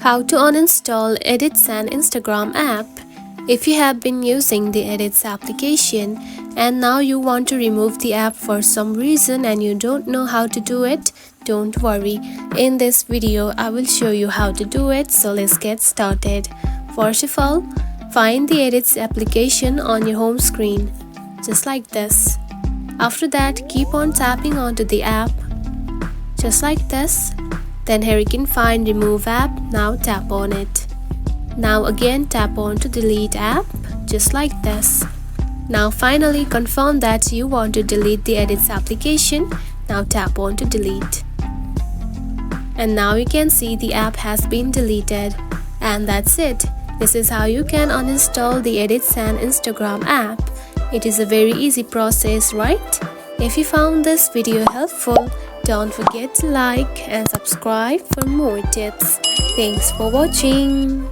How to uninstall Edits and Instagram app. If you have been using the Edits application and now you want to remove the app for some reason and you don't know how to do it, don't worry. In this video, I will show you how to do it, so let's get started. First of all, find the Edits application on your home screen, just like this. After that, keep on tapping onto the app, just like this. Then here you can find Remove app. Now tap on it. Now again tap on to Delete app, just like this. Now finally confirm that you want to delete the Edits application. Now tap on to Delete. And now you can see the app has been deleted. And that's it. This is how you can uninstall the Edits and Instagram app. It is a very easy process, right? If you found this video helpful, don't forget to like and subscribe for more tips. Thanks for watching.